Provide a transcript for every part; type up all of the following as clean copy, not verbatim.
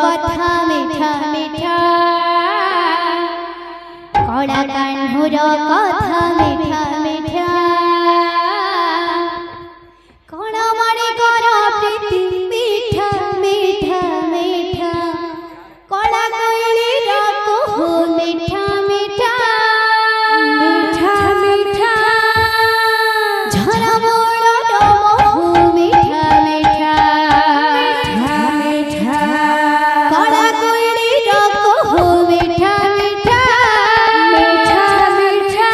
कथा मिठा मिठा कला कान्हुर कथा मिठा मिठा कण मणिकर प्रीति मिठा मिठा मिठा कला कोइलीर कुहू मिठा मिठा मिठा मिठा झरा मोड़र महू मिठा मिठा मिठा कला कोइलीर कुहू मिठा मिठा मिठा मिठा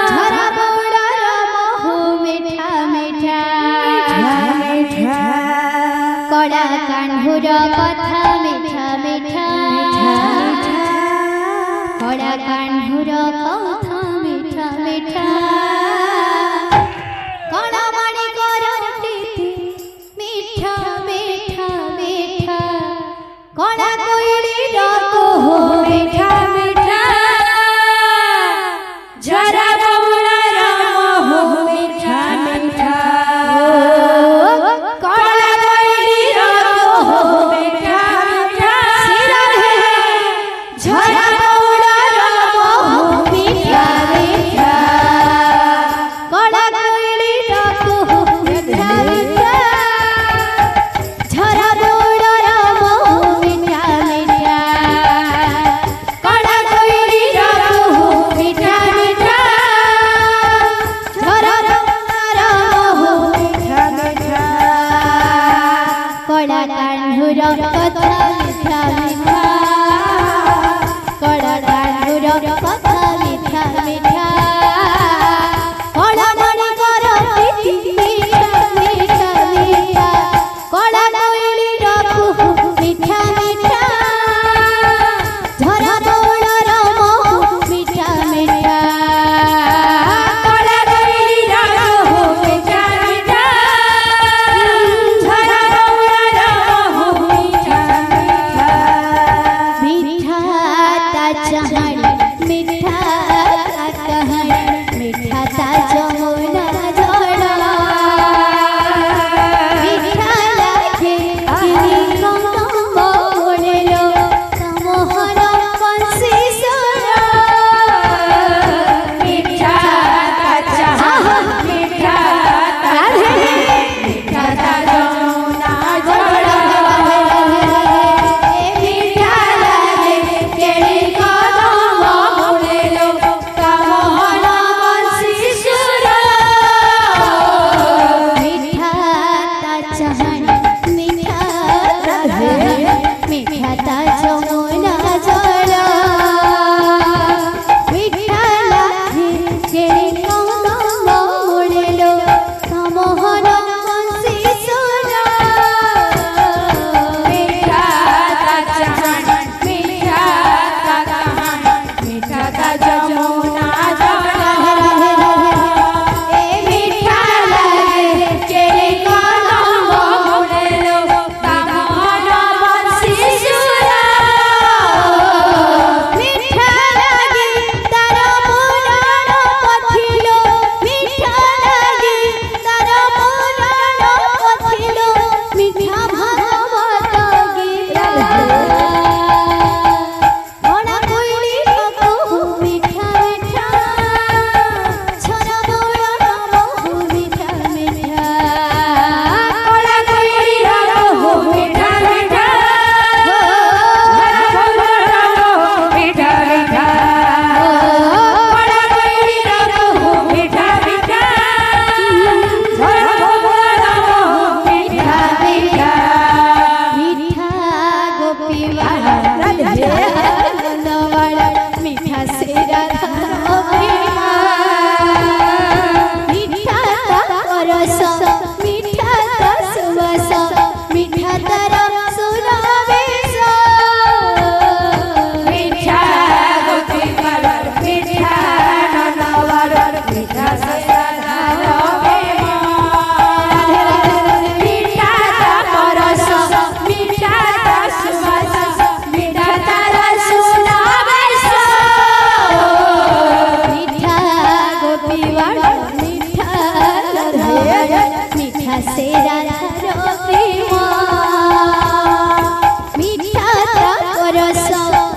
झरा मोड़र महू मिठा मिठा मिठा कला कान्हुर कथा मिठा मिठा कला कान्हुर कथा मिठा मिठा कण मणिकर प्रीति मिठा मिठा मिठा कला कोइलीर कुहू मिठा मिठा झरा मोड़र महू मिठा मिठा कला कोइलीर कुहू मिठा मिठा झरा मोड़र महू मिठा मिठा रस